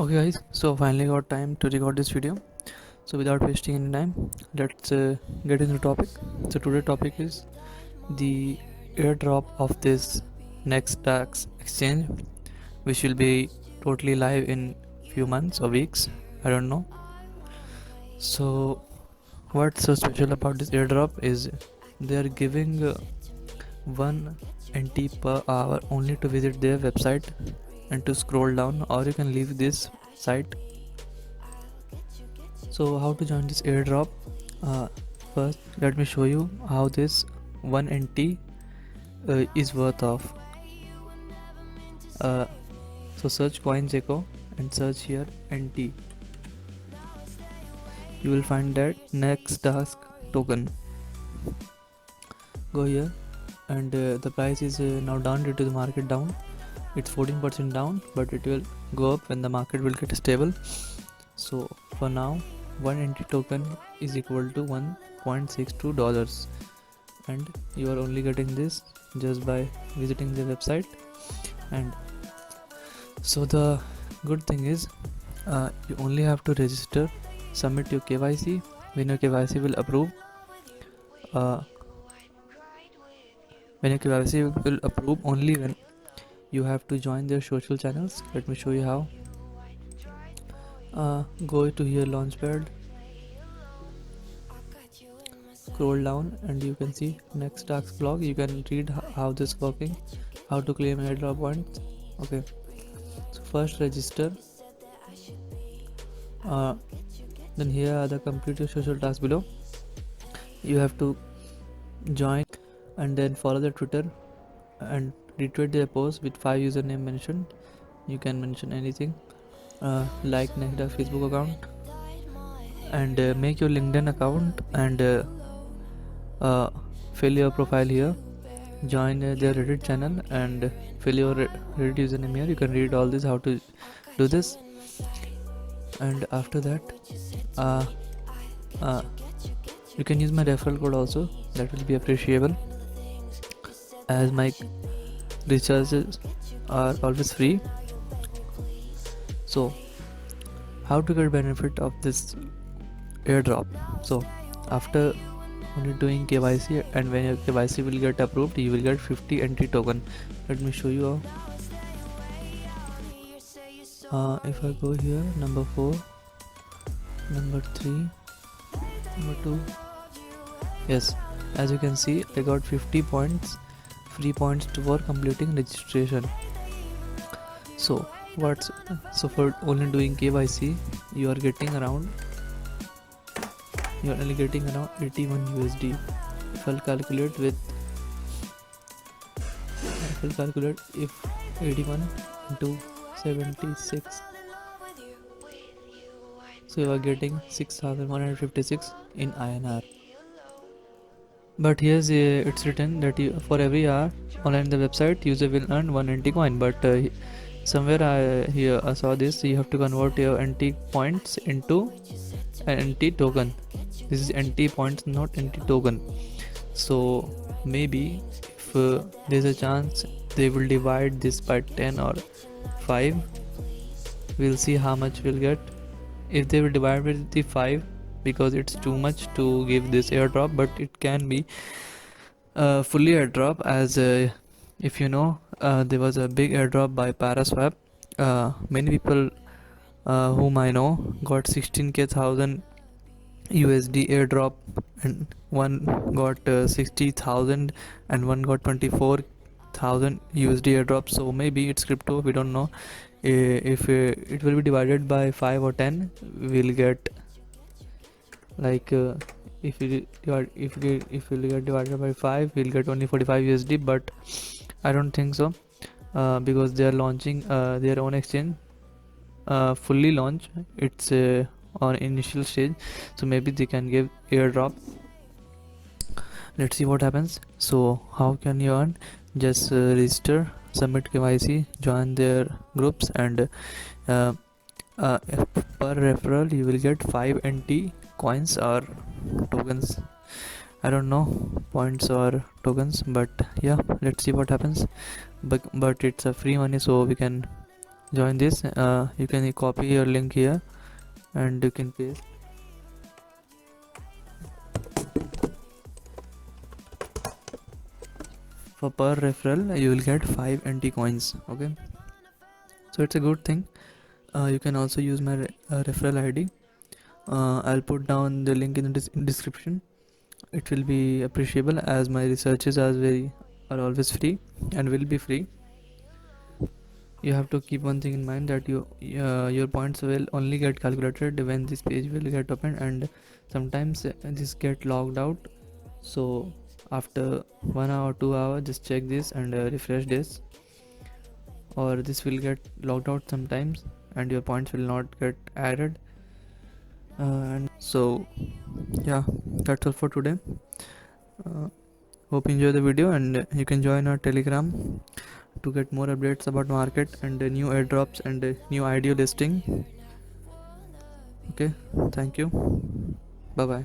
Okay guys, so finally got time to record this video. So without wasting any time, let's get into the topic. So today's topic is the airdrop of this next tax exchange, which will be totally live in few months or weeks. I don't know. So what's so special about this airdrop is they are giving one NT per hour only to visit their website and to scroll down, or you can leave this site. So how to join this airdrop? uh, First let me show you how this 1 NT is worth of. uh, so search CoinGecko and search here NT. You will find that next task token. Go here, and the price is now down due to the market down. It's 14% down, but it will go up when the market will get stable. So for now 1 NT token is equal to $1.62, and you are only getting this just by visiting the website. And so the good thing is you only have to register, submit your KYC. When your KYC will approve, uh, only when you have to join their social channels. Let me show you how. Go to here launchpad, scroll down, and you can see next task blog. You can read how this working, how to claim airdrop points. Okay, so first register, uh, then here are the complete your social tasks below. You have to join and then follow the Twitter and retweet their post with 5 username mentioned. You can mention anything, like next Facebook account, and make your LinkedIn account, and fill your profile here. Join their Reddit channel and fill your Reddit username here. You can read all this how to do this. And after that, uh, uh, you can use my referral code also. That will be appreciable, as my recharges are always free. So how to get benefit of this airdrop? So after only doing KYC, and when your KYC will get approved, you will get 50 NT token. Let me show you how. If I go here, number 4, number 3, number 2, yes, as you can see, I got 50 points, free points for completing registration. So for only doing KYC, you are only getting around 81 USD. If I'll calculate if 81 into 76, so you are getting 6,156 in INR. But here's it's written that for every hour online the website, user will earn 1 NT coin. But somewhere I saw this, you have to convert your NT points into an NT token. This is NT points, not NT token. So maybe if there's a chance they will divide this by 10 or 5, we'll see how much we'll get. If they will divide with the 5, because it's too much to give this airdrop, but it can be fully airdrop, as if you know, there was a big airdrop by Paraswap. Many people whom I know got 16,000 USD airdrop, and one got 60,000 and one got 24,000 USD airdrop. So maybe it's crypto, we don't know. If it will be divided by 5 or 10, we'll get like if we get divided by 5, we'll get only 45 USD. But I don't think so, because they are launching their own exchange, fully launch. It's on initial stage, so maybe they can give airdrop. Let's see what happens. So how can you earn? Just register, submit KYC, join their groups, and per referral you will get 5 NT coins or tokens. I don't know, points or tokens, but yeah, let's see what happens. But it's a free money, so we can join this. You can copy your link here and you can paste. For per referral you will get 5 NT coins. Okay, so it's a good thing. You can also use my referral ID. I'll put down the link in the description. It will be appreciable as my researches are always free and will be free. You have to keep one thing in mind, that your points will only get calculated when this page will get open, and sometimes this get logged out. So after 1 hour 2 hour just check this and refresh this, or this will get logged out sometimes and your points will not get added. And so yeah, that's all for today. Hope you enjoy the video, and you can join our Telegram to get more updates about market and new airdrops and new idea listing. Okay, thank you, bye bye.